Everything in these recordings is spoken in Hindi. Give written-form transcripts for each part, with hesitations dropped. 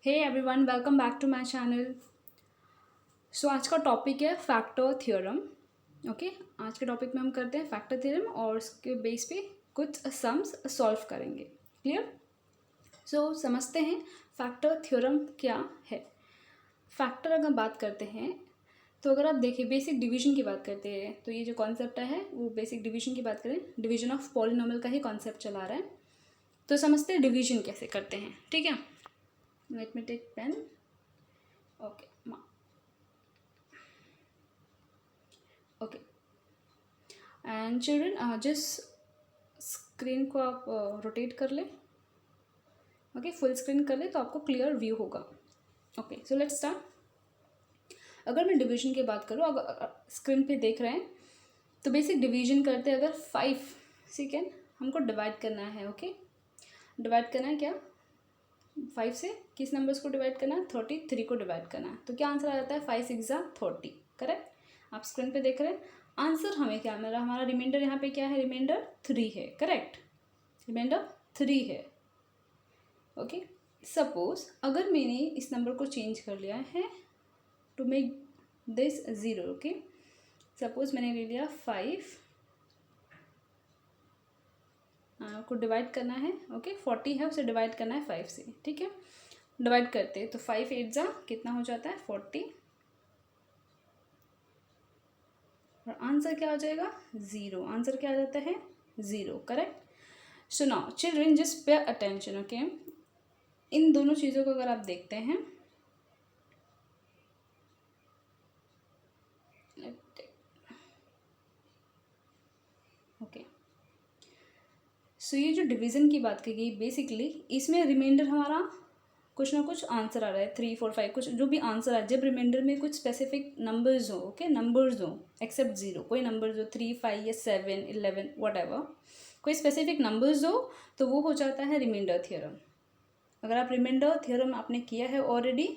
Hey everyone, welcome back to my channel. So आज का टॉपिक है फैक्टर थ्योरम। ओके, आज के टॉपिक में हम करते हैं फैक्टर थ्योरम और उसके बेस पे कुछ सम्स सॉल्व करेंगे। क्लियर? सो समझते हैं फैक्टर थ्योरम क्या है। फैक्टर अगर बात करते हैं तो अगर आप देखिए बेसिक डिवीजन की बात करते हैं तो ये जो कॉन्सेप्ट है वो बेसिक डिवीजन की बात करें, डिवीजन ऑफ पॉलिनोमियल का ही कॉन्सेप्ट चला रहा है। तो समझते हैं डिवीजन कैसे करते हैं। ठीक है, let me take pen. Okay okay and children जिस स्क्रीन को आप रोटेट कर ले, ओके फुल स्क्रीन कर ले तो आपको क्लियर व्यू होगा। Okay so let's start. अगर मैं डिवीजन की बात करूँ, अगर स्क्रीन पे देख रहे हैं तो बेसिक डिवीजन करते हैं। अगर 5 सेकेंड हमको डिवाइड करना है। ओके, डिवाइड करना है क्या, 5 से किस नंबर्स को डिवाइड करना है, 33 को डिवाइड करना है। तो क्या आंसर आ जाता है, 5 6 30। करेक्ट? आप स्क्रीन पे देख रहे हैं। आंसर हमें क्या मिला, हमारा रिमाइंडर यहाँ पे क्या है, रिमाइंडर 3 है। करेक्ट, रिमाइंडर 3 है। ओके, सपोज अगर मैंने इस नंबर को चेंज कर लिया है to make this 0। Okay, suppose मैंने ले लिया 5 को डिवाइड करना है। ओके, 40 है, उसे डिवाइड करना है 5 से। ठीक है, डिवाइड करते हैं तो 5 8 कितना हो जाता है, 40। और आंसर क्या हो जाएगा, 0। आंसर क्या आ जाता है, 0। Correct? So now children just pay attention. Okay, इन दोनों चीज़ों को अगर आप देखते हैं, ओके सो ये जो डिवीज़न की बात की गई बेसिकली इसमें रिमाइंडर हमारा कुछ ना कुछ आंसर आ रहा है, 3 4 5 कुछ जो भी आंसर आ, जब रिमाइंडर में कुछ स्पेसिफिक नंबर्स हो, ओके नंबर्स हो एक्सेप्ट 0, कोई नंबर्स हो 3 5 या 7 11 वट एवर, कोई स्पेसिफिक नंबर्स हो तो वो हो जाता है रिमाइंडर थ्योरम। अगर आप रिमाइंडर थ्योरम आपने किया है ऑलरेडी,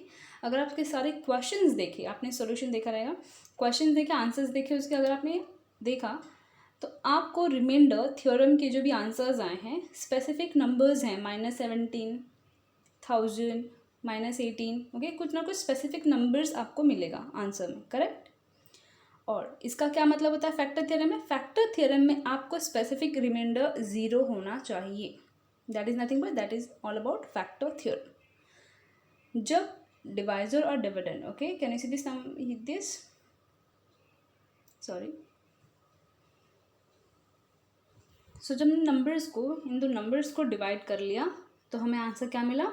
अगर आपके सारे क्वेश्चंस देखे, आपने सॉल्यूशन देखा रहेगा, क्वेश्चंस देखे, आंसर्स देखे, उसके अगर आपने देखा तो आपको रिमाइंडर थ्योरम के जो भी आंसर्स आए हैं स्पेसिफिक नंबर्स हैं, -17 1000 -18। ओके, कुछ ना कुछ स्पेसिफिक नंबर्स आपको मिलेगा आंसर में। करेक्ट? और इसका क्या मतलब होता है फैक्टर थ्योरम में, फैक्टर थ्योरम में आपको स्पेसिफिक रिमाइंडर 0 होना चाहिए। That is nothing but that is all about factor theorem. जब डिवाइजर और dividend, okay can you see this sorry. So जब नंबर्स को, इन दो नंबर्स को डिवाइड कर लिया तो हमें आंसर क्या मिला,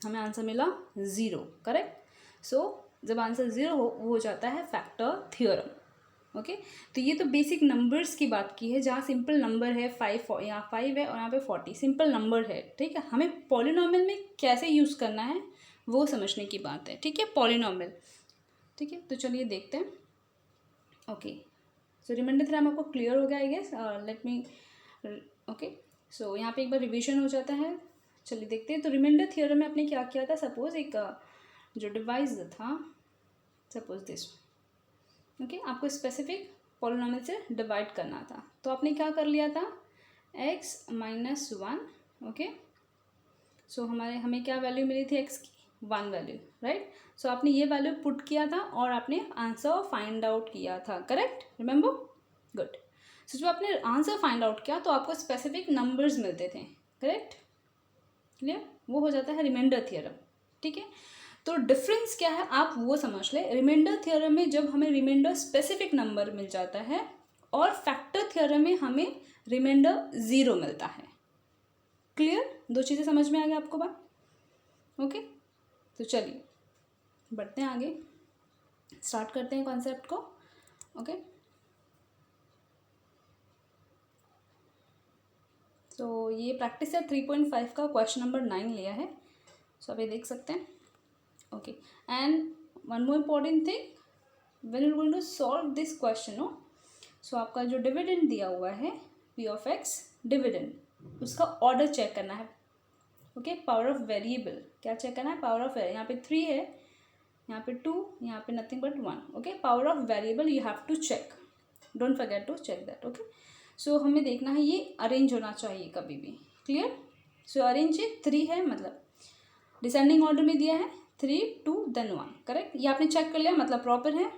हमें आंसर मिला 0। करेक्ट? सो जब आंसर 0 वो हो जाता है फैक्टर थ्योरम। ओके, तो ये तो बेसिक नंबर्स की बात की है, जहाँ सिंपल नंबर है 5, यहाँ 5 है और यहाँ पे 40 सिंपल नंबर है। ठीक है, हमें पॉलिनोमियल में कैसे यूज़ करना है वो समझने की बात है। ठीक है, पॉलिनोमियल। ठीक है, तो चलिए देखते हैं। ओके सो रिमाइंडर थ्योरम आपको क्लियर हो गया I guess. Let me okay so यहाँ पे एक बार रिवीजन हो जाता है। चलिए देखते हैं। तो रिमाइंडर थ्योरम में आपने क्या किया था, सपोज एक जो डिवाइस था, सपोज दिस। ओके, आपको स्पेसिफिक पॉलिनोमियल से डिवाइड करना था तो आपने क्या कर लिया था, x -1। ओके, सो हमें क्या वैल्यू मिली थी x की, 1 वैल्यू। राइट? सो आपने ये वैल्यू पुट किया था और आपने आंसर फाइंड आउट किया था। करेक्ट? रिमेंबर? गुड। सो जब आपने आंसर फाइंड आउट किया तो आपको स्पेसिफिक नंबर्स मिलते थे। करेक्ट? क्लियर? वो हो जाता है रिमाइंडर थ्योरम। ठीक है, तो डिफरेंस क्या है आप वो समझ ले। रिमाइंडर थ्योरम में जब हमें रिमाइंडर स्पेसिफिक नंबर मिल जाता है और फैक्टर थ्योरम में हमें रिमाइंडर 0 मिलता है। क्लियर? दो चीज़ें समझ में आ गई आपको बात? ओके, तो चलिए बढ़ते हैं आगे, स्टार्ट करते हैं कॉन्सेप्ट को। ओके तो ये प्रैक्टिस है 3.5 का क्वेश्चन नंबर 9 लिया है। सो आप ये देख सकते हैं। Okay, and one more important thing, when you going to solve this question हो, सो आपका जो डिविडेंड दिया हुआ है p(x) डिविडेंड, उसका ऑर्डर चेक करना है। ओके, पावर ऑफ वेरिएबल क्या चेक करना है, पावर ऑफ, यहाँ पे 3 है, यहाँ पे 2, यहाँ पे nothing but 1। Okay, power of variable you have to check, don't forget to check that. Okay, so हमें देखना है ये अरेंज होना चाहिए कभी भी। क्लियर? सो अरेंज 3 है मतलब डिसेंडिंग ऑर्डर में दिया है 3 2 then 1, करेक्ट। ये आपने चेक कर लिया, मतलब प्रॉपर है।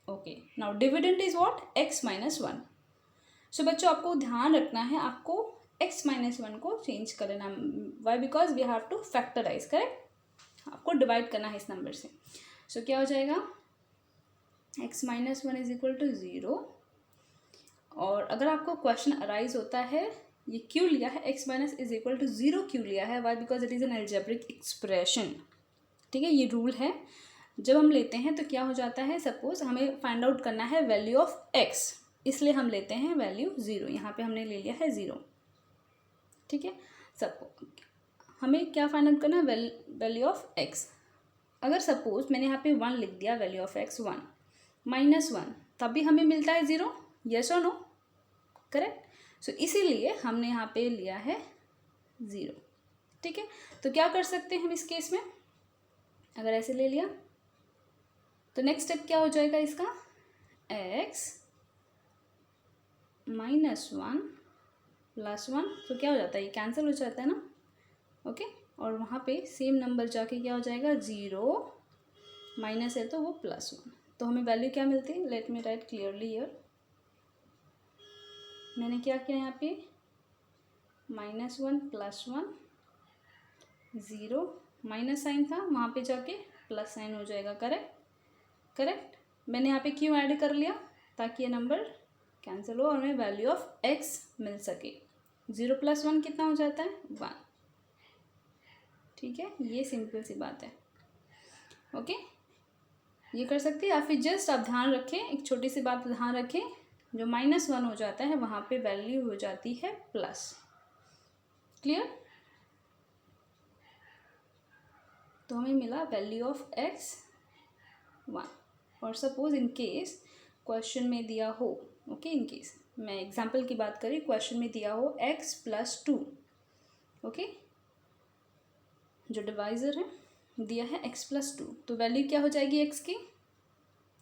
Okay, now dividend is what, x - 1। सो बच्चों आपको ध्यान रखना है, आपको x - 1 को चेंज कर लेना। Why, because we have to factorise, correct. आपको डिवाइड करना है इस नंबर से। सो क्या हो जाएगा, x - 1 इज इक्वल टू 0। और अगर आपको क्वेश्चन अराइज होता है ये क्यों लिया है, x - इज इक्वल टू 0 क्यों लिया है, why, because it is an algebraic expression. ठीक है, ये रूल है। जब हम लेते हैं तो क्या हो जाता है, सपोज हमें फाइंड आउट करना है वैल्यू ऑफ x, इसलिए हम लेते हैं वैल्यू 0। यहाँ पे हमने ले लिया है 0। ठीक है, सपोज हमें क्या फाइंड आउट करना है, वैल्यू ऑफ x। अगर सपोज मैंने यहाँ पे 1 लिख दिया, वैल्यू ऑफ x 1 -1, तब भी हमें मिलता है 0, यस और नो, करेक्ट। सो इसीलिए हमने यहाँ पे लिया है 0। ठीक है, तो क्या कर सकते हैं हम इस केस में, अगर ऐसे ले लिया तो नेक्स्ट स्टेप क्या हो जाएगा इसका, x - 1 + 1, तो क्या हो जाता है, ये कैंसिल हो जाता है ना। ओके, और वहाँ पे सेम नंबर जाके क्या हो जाएगा, 0 माइनस है तो वो +1, तो हमें वैल्यू क्या मिलती है, let me right clearly here. मैंने क्या किया यहाँ पे, -1 + 1, 0 माइनस साइन था, वहाँ पे जाके प्लस साइन हो जाएगा, करेक्ट। करेक्ट, मैंने यहाँ पे क्यों ऐड कर लिया, ताकि ये नंबर कैंसिल हो और हमें वैल्यू ऑफ x मिल सके। 0 + 1 कितना हो जाता है, 1। ठीक है, ये सिंपल सी बात है। ओके, ये कर सकते हैं, या फिर जस्ट आप ध्यान रखें, एक छोटी सी बात ध्यान रखें, जो -1 हो जाता है वहाँ पे वैल्यू हो जाती है प्लस। क्लियर, तो हमें मिला वैल्यू ऑफ x 1। और सपोज इन केस क्वेश्चन में दिया हो, ओके, इन केस मैं एग्जांपल की बात करी, क्वेश्चन में दिया हो x + 2, ओके, जो डिवाइजर है दिया है x + 2, तो वैल्यू क्या हो जाएगी x की,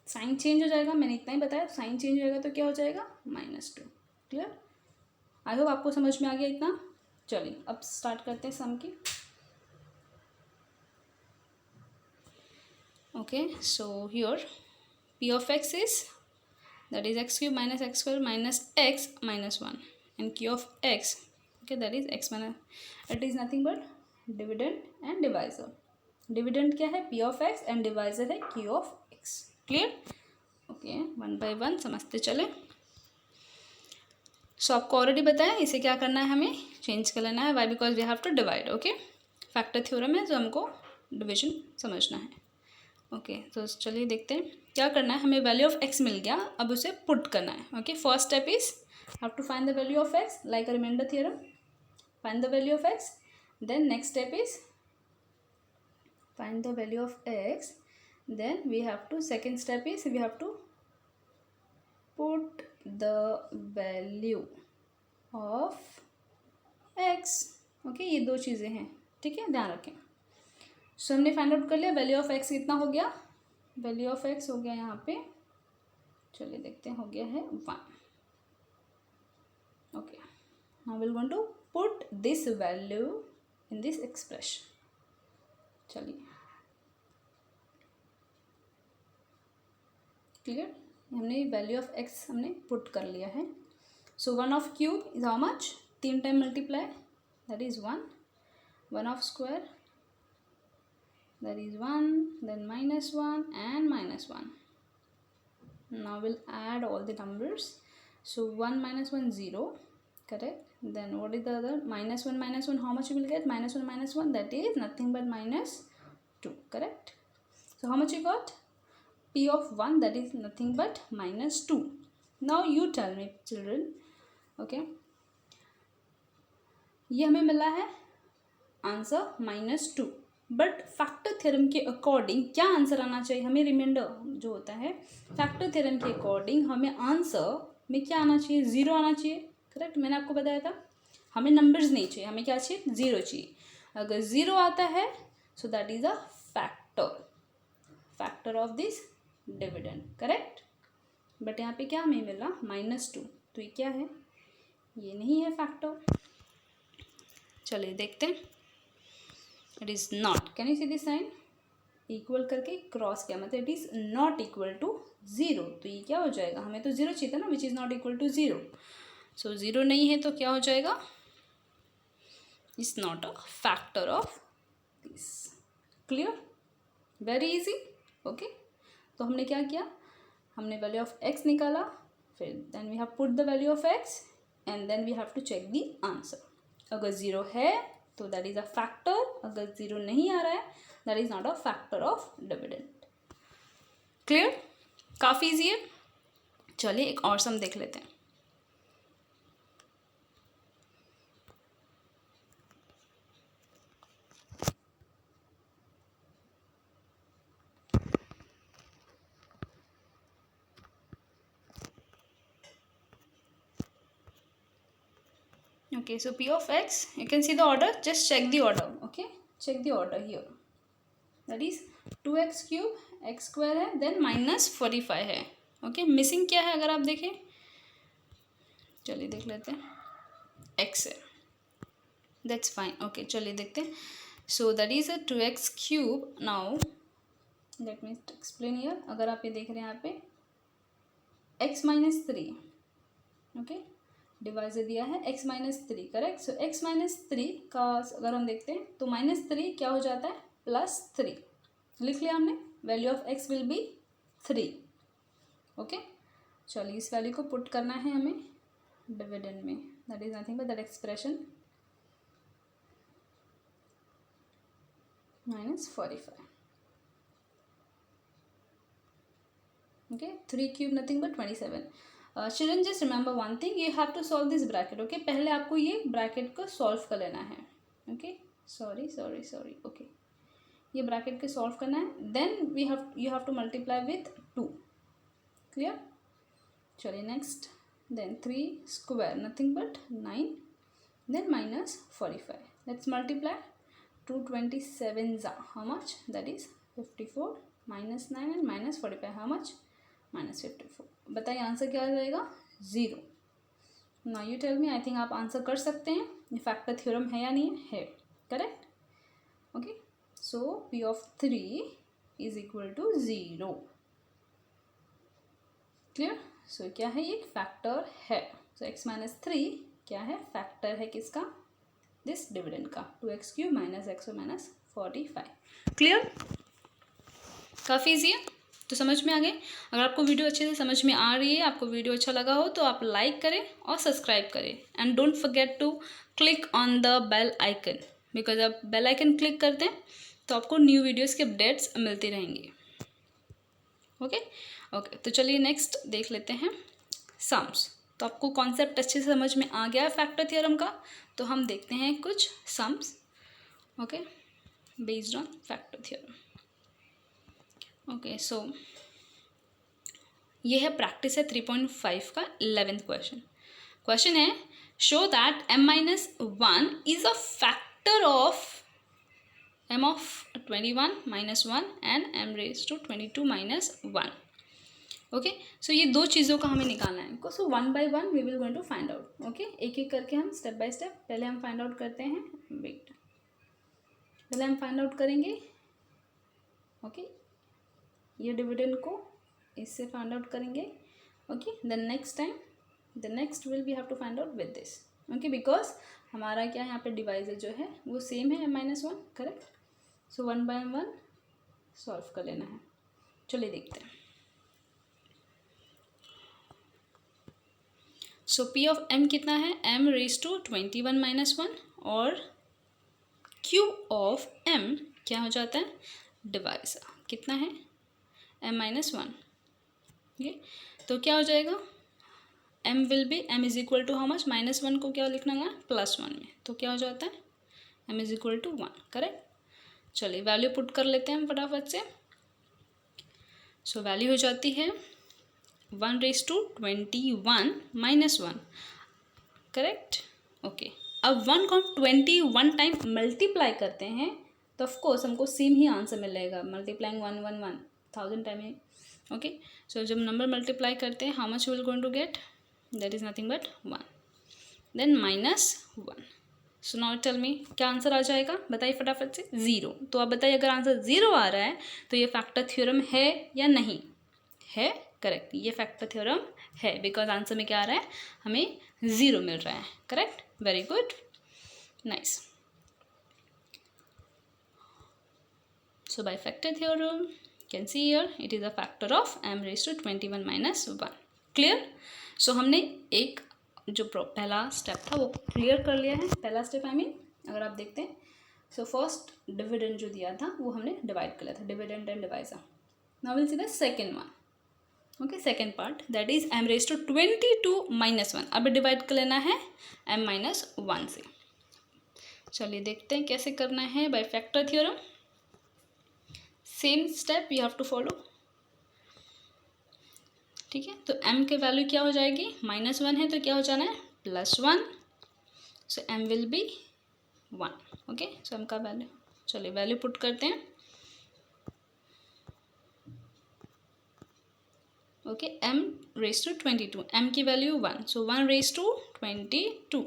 साइन चेंज हो जाएगा, मैंने इतना ही बताया, साइन चेंज हो जाएगा तो क्या हो जाएगा, -2। क्लियर, आई होप आपको समझ में आ गया इतना। चलिए अब स्टार्ट करते हैं सम की। Okay, so here p of x is, that is x cube minus x square minus x minus 1, and q of x, okay, that is x minus, it is nothing but dividend and divisor। dividend क्या है, p of x, and divisor है q of x। Clear, okay, 1 by 1 समझते चले। सो आपको ऑलरेडी बताया इसे क्या करना है, हमें चेंज कर लेना है, why, because we have to divide. Okay, factor theorem है जो हमको डिविजन समझना है। ओके, तो चलिए देखते हैं क्या करना है। हमें वैल्यू ऑफ x मिल गया, अब उसे पुट करना है। Okay, first step is have to find the value of x, like a reminder theorem, find the value of x, then next step is find the value of x, then we have to, second step is we have to put the value of x। Okay, ये दो चीज़ें हैं, ठीक है, ध्यान रखें। सो हमने फाइंड आउट कर लिया वैल्यू ऑफ x कितना हो गया, वैल्यू ऑफ x हो गया यहाँ पे, चलिए देखते हैं, हो गया है 1। Okay, now will going to put this value in this expression. चलिए, क्लियर, हमने वैल्यू ऑफ x हमने पुट कर लिया है। So 1 of cube is how much, 3 time multiply, that is 1, 1 of square, that is 1, then -1 and -1. Now we'll add all the numbers. So 1 - 1 0, correct, then what is the other, -1 how much you will get, -1 that is nothing but -2, correct. So how much you got, p of 1, that is nothing but -2. Now you tell me children, okay, ये हमें मिला है आंसर -2, बट फैक्टर थ्योरम के अकॉर्डिंग क्या आंसर आना चाहिए हमें, रिमाइंडर जो होता है फैक्टर थ्योरम के अकॉर्डिंग हमें आंसर में क्या आना चाहिए, 0 आना चाहिए, करेक्ट। मैंने आपको बताया था हमें नंबर्स नहीं चाहिए, हमें क्या चाहिए, 0 चाहिए। अगर 0 आता है so that is a factor of this dividend, correct. But यहाँ पे क्या हमें मिला, -2, तो ये क्या है, ये नहीं है फैक्टर। चलिए देखते हैं। It is not, can you see this sign, equal करके क्रॉस किया मतलब it is not equal to zero, तो ये क्या हो जाएगा, हमें तो ज़ीरो चाहिए था ना, which is not equal to zero, so zero नहीं है तो क्या हो जाएगा, is not a factor of this. Clear, very easy, okay. तो हमने क्या किया, हमने वैल्यू ऑफ एक्स निकाला, फिर then we have put the value of x and then we have to check the answer. अगर ज़ीरो है तो दैट इज़ अ फैक्टर, अगर ज़ीरो नहीं आ रहा है that is not a factor of dividend. Clear, काफ़ी ईजी है। चलिए एक और सम देख लेते हैं। Okay, so p of x, you can see the order, just check the order, okay, check the order here, that is 2x cube x square है, then minus 45 है, okay, missing क्या है अगर आप देखें, चलिए देख लेते हैं, x है, that's fine, okay, चलिए देखते हैं, so that is a 2x cube, now let me explain here, अगर आप ये देख रहे हैं यहाँ पे x minus 3, okay, डिवाइजर दिया है x माइनस थ्री, करेक्ट, सो x माइनस थ्री का अगर हम देखते हैं तो माइनस थ्री क्या हो जाता है, प्लस थ्री, लिख लिया हमने, value of x will be three, okay. चलिए इस वैल्यू को पुट करना है हमें डिविडेंड में, that is nothing but that expression minus 45, okay, 3 cube nothing but 27। Children just remember one thing, you have to solve this bracket, okay, पहले आपको ये ब्रैकेट को सॉल्व कर लेना है, ओके, सॉरी, ओके, ये ब्रैकेट को सॉल्व करना है, then you have to multiply with 2, clear. चलिए next, then 3 square nothing but 9, then minus 45, let's multiply, 227 जा how much, that is 54, minus 9 and minus 45 how much, minus 54, बताइए आंसर क्या आ जाएगा, zero. Now you tell me, I think आप आंसर कर सकते हैं, ये फैक्टर थ्योरम है या नहीं है, correct, okay, so p of 3 is equal to zero, clear, so क्या है, ये फैक्टर है, सो x माइनस थ्री क्या है, फैक्टर है किसका, दिस डिविडेंड का, 2x cube minus x minus 45, clear, काफ़ी ईजी है, तो समझ में आ गए। अगर आपको वीडियो अच्छे से समझ में आ रही है, आपको वीडियो अच्छा लगा हो तो आप लाइक करें और सब्सक्राइब करें, and don't forget to click on the bell icon, because आप बेल आइकन क्लिक करते हैं तो आपको न्यू वीडियोस के अपडेट्स मिलती रहेंगी, ओके, तो चलिए नेक्स्ट देख लेते हैं सम्स। तो आपको कॉन्सेप्ट अच्छे से समझ में आ गया है फैक्टर थ्योरम का, तो हम देखते हैं कुछ sums, okay, based on factor theorem, okay, so ये है प्रैक्टिस है 3.5 का 11th क्वेश्चन है, show that m minus 1 is a factor of m of 21 minus 1 and m raise to 22 minus 1, okay, so ये दो चीज़ों का हमें निकालना है, सो one by one we will going to find out, okay, एक एक करके हम स्टेप बाय स्टेप, पहले हम फाइंड आउट करते हैं, वेट, पहले हम फाइंड आउट करेंगे, ओके, ये डिविडेंड को इससे फाइंड आउट करेंगे, okay, then next time the next will we have to find out with this, okay, because हमारा क्या है यहाँ पे डिवाइजर जो है वो सेम है m minus 1, correct, so one by one solve कर लेना है, चलिए देखते हैं। सो p ऑफ m कितना है, m रेज टू 21 माइनस 1, और q ऑफ m क्या हो जाता है, डिवाइजर कितना है, m माइनस 1, ओके, तो क्या हो जाएगा, m will be m is equal to how much, minus 1 को क्या लिखना है, प्लस 1 में, तो क्या हो जाता है, m is equal to 1, correct. चलिए वैल्यू पुट कर लेते हैं हम फटाफट से, सो वैल्यू हो जाती है 1 raise to 21 minus 1, correct, okay, अब 1 को हम 21 टाइम मल्टीप्लाई करते हैं तो ऑफकोर्स हमको सेम ही आंसर मिलेगा, मल्टीप्लाइंग 1 1 1 1000 टाइम, ओके, सो जब नंबर मल्टीप्लाई करते हैं how much will going to get, that is nothing but 1, then minus 1, so now tell me क्या आंसर आ जाएगा, बताइए फटाफट से, 0। तो आप बताइए अगर आंसर 0 आ रहा है तो ये फैक्टर थ्योरम है या नहीं है? करेक्ट, ये फैक्टर थ्योरम है, बिकॉज आंसर में क्या आ रहा है, हमें 0 मिल रहा है। Correct, very good, nice. So by factor theorem can see here it is a factor of m raised to 21 minus 1। Clear? So हमने एक जो पहला स्टेप था वो क्लियर कर लिया है। पहला स्टेप आई मीन अगर आप देखते हैं, सो फर्स्ट डिविडेंड जो दिया था वो हमने डिवाइड कर लिया था, dividend and divisor. Now will see the second one. Okay, second part that is m raised to 22 minus 1। अब डिवाइड कर लेना है m minus 1 से। चलिए देखते हैं कैसे करना है by factor theorem. Same step you have to follow. ठीक है, तो m के वैल्यू क्या हो जाएगी, -1 है तो क्या हो जाना है, +1। सो m will B 1। Okay, so m का वैल्यू, चलिए वैल्यू पुट करते हैं। Okay, m raised to 22, m की वैल्यू 1, सो 1 raised to 22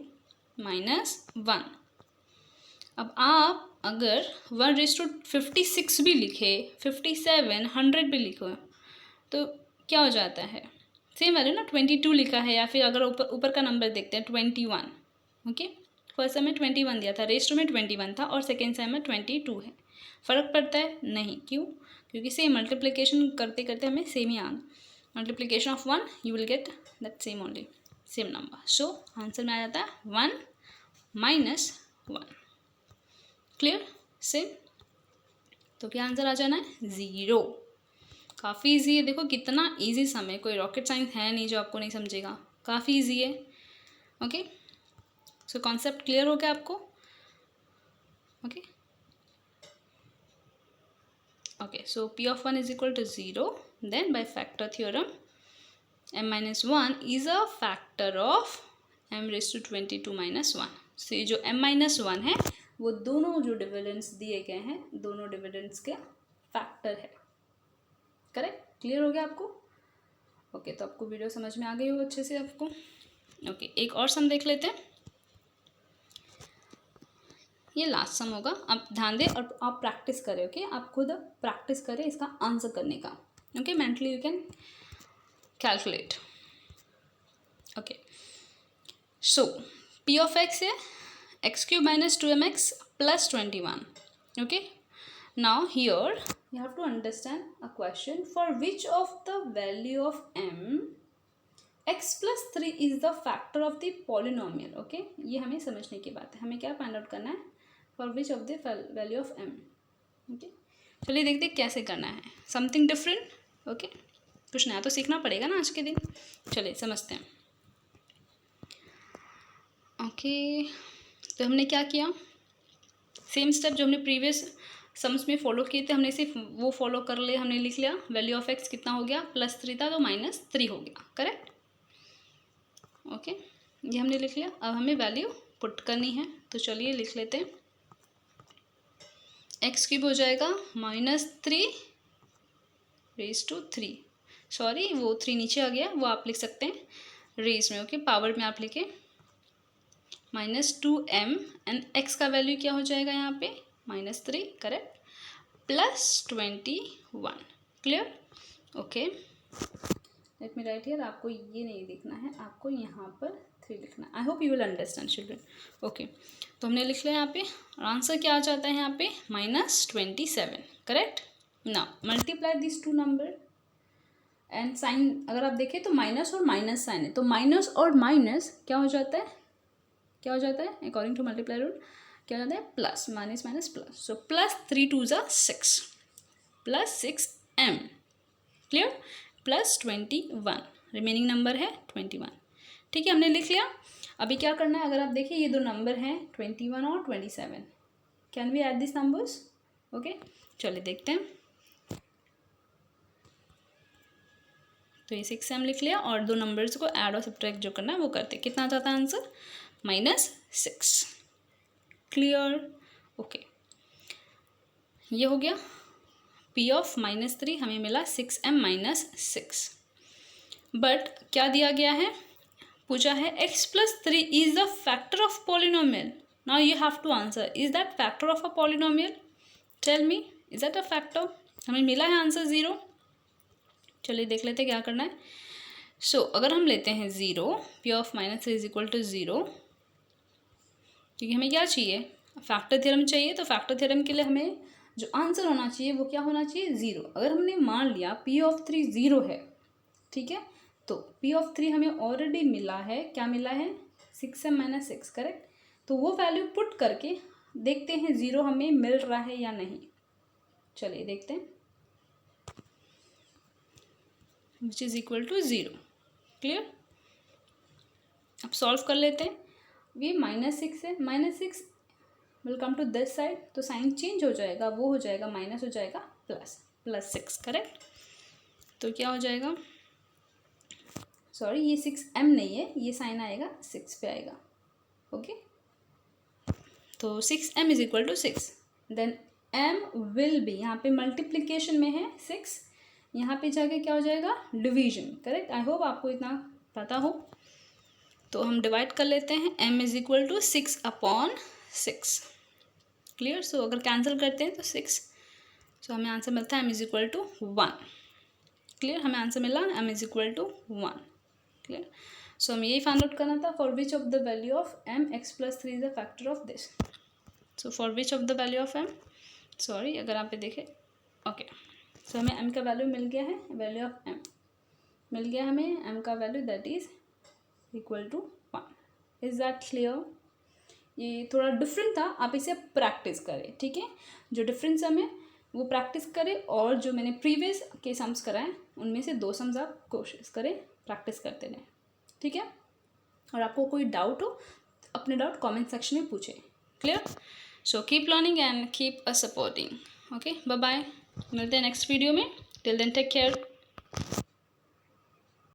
-1। अब आप अगर 1 raised to 56 भी लिखे, 57, 100 भी लिखो तो क्या हो जाता है, सेम वैल्यू ना, 22 लिखा है, या फिर अगर ऊपर का नंबर देखते हैं 21। ओके, फर्स्ट सेम में 21 दिया था, रेस्ट में 21 था, और सेकेंड सेम में 22 है। फ़र्क पड़ता है नहीं, क्यों? क्योंकि सेम मल्टीप्लिकेशन करते करते हमें सेम ही आना, multiplication of 1 you will get that same only, same number. So answer में आ जाता है 1 -1। क्लियर? सेम, तो क्या आंसर आ जाना है, 0। काफ़ी ईजी है, देखो कितना ईजी सम है, कोई रॉकेट साइंस है नहीं जो आपको नहीं समझेगा, काफ़ी ईजी है। ओके, सो कॉन्सेप्ट क्लियर हो गया आपको? Okay okay, so p of 1 is equal to 0, then by factor theorem m minus 1 is a factor of m raised to 22 minus 1। सो ये जो m minus 1 है वो दोनों जो डिविडेंड्स दिए गए हैं, दोनों डिविडेंड्स के फैक्टर है। करेक्ट, क्लियर हो गया आपको? ओके, तो आपको वीडियो समझ में आ गई हो अच्छे से आपको? ओके, एक और सम देख लेते हैं, ये लास्ट सम होगा। आप ध्यान दें और आप प्रैक्टिस करें। ओके, आप खुद प्रैक्टिस करें इसका आंसर करने का। Okay, mentally you can calculate. Okay, so p of x है x³ - 2mx + 21। Okay, now here you have to understand a question for which of the value of m x + 3 is the factor of the polynomial। Okay, ये हमें समझने की बात है, हमें क्या फाइंड आउट करना है, for which of the value of m। Okay, चलिए देखते हैं कैसे करना है, समथिंग डिफरेंट। ओके, कुछ नया तो सीखना पड़ेगा ना आज के दिन, चलिए समझते हैं। ओके, तो हमने क्या किया, सेम स्टेप जो हमने प्रीवियस सम्स में फॉलो किए थे, हमने सिर्फ वो फॉलो कर लिया। हमने लिख लिया वैल्यू ऑफ एक्स कितना हो गया, +3 था तो -3 हो गया। करेक्ट, ओके, ये हमने लिख लिया। अब हमें वैल्यू पुट करनी है, तो चलिए लिख लेते हैं। x³ हो जाएगा -3 raised to 3, सॉरी वो 3 नीचे आ गया, वो आप लिख सकते हैं रेज में। ओके, पावर में आप लिखे -2m एंड x का वैल्यू क्या हो जाएगा यहाँ पे, -3। Correct, +21। Clear? Okay, let me right here. आपको ये नहीं लिखना है, आपको यहाँ पर 3 लिखना है। I hope you will understand children. Okay, तो हमने लिख लिया यहाँ पे, और आंसर क्या आ जाता है यहाँ पे, -27। Correct, now multiply this 2 number and sign अगर आप देखें तो माइनस और माइनस साइन है, तो माइनस और माइनस क्या हो जाता है, क्या हो जाता है, अकॉर्डिंग टू मल्टीप्लाई रूल क्या हो जाता है, प्लस, माइनस माइनस प्लस। सो +3 2 = 6 +6m। क्लियर, +21, रिमेनिंग नंबर है 21। ठीक है, हमने लिख लिया। अभी क्या करना है, अगर आप देखिए ये दो नंबर हैं 21 और 27, can we add this numbers? Okay, चलिए देखते हैं। तो ये 6m लिख लिया, और दो नंबर्स को ऐड और सब्ट्रैक्ट जो करना है वो करते हैं। कितना आ जाता है आंसर, -6। क्लियर? ओके, ये हो गया। p of -3 हमें मिला 6m - 6, बट क्या दिया गया है, पूछा है x + 3 is the factor of polynomial. Now you have to answer, is that factor of a polynomial? Tell me, is that a factor? हमें मिला है आंसर 0. चलिए देख लेते हैं क्या करना है. सो अगर हम लेते हैं 0, p of -3 is equal to 0, क्योंकि हमें क्या चाहिए, फैक्टर थ्योरम चाहिए. तो फैक्टर थ्योरम के लिए हमें जो आंसर होना चाहिए वो क्या होना चाहिए, 0. अगर हमने मान लिया p ऑफ 3 0 है, ठीक है, तो p ऑफ 3 हमें ऑलरेडी मिला है. क्या मिला है, 6m - 6, करेक्ट. तो वो वैल्यू पुट करके देखते हैं 0 हमें मिल रहा है या नहीं. चलिए देखते हैं. Which is equal to 0. Clear. अब सॉल्व कर लेते हैं. ये -6 है, -6 will come to this side, तो साइन चेंज हो जाएगा, वो हो जाएगा माइनस, हो जाएगा +6, करेक्ट. तो क्या हो जाएगा, सॉरी ये 6m नहीं है, ये साइन आएगा 6 पे आएगा. ओके. तो 6m is equal to 6. Then m will be, यहाँ पे मल्टीप्लिकेशन में है 6, यहाँ पे जाके क्या हो जाएगा, डिवीजन. करेक्ट. आई होप आपको इतना पता हो. तो हम डिवाइड कर लेते हैं. m is equal to 6/6. Clear. So अगर कैंसिल करते हैं तो 6, सो हमें आंसर मिलता है m is equal to 1. Clear. हमें आंसर मिला m is equal to 1. Clear. So हमें यही फाइंड आउट करना था, for which of the value of m x + 3 is a factor of this. So for which of the value of m, sorry अगर आप पे देखें, ओके. सो हमें m का वैल्यू मिल गया है, वैल्यू ऑफ m मिल गया हमें, m का value that is equal to 1. Is that clear. ये थोड़ा डिफरेंट था, आप इसे प्रैक्टिस करें. ठीक है. जो डिफरेंट सम है वो प्रैक्टिस करें, और जो मैंने प्रीवियस के सम्स कराए उनमें से 2 सम्स आप कोशिश करें प्रैक्टिस करते रहें. ठीक है. और आपको कोई डाउट हो, अपने डाउट कमेंट सेक्शन में पूछें. Clear. So keep learning and keep a supporting. Okay, bye bye. मिलते हैं नेक्स्ट वीडियो में. Till then take care.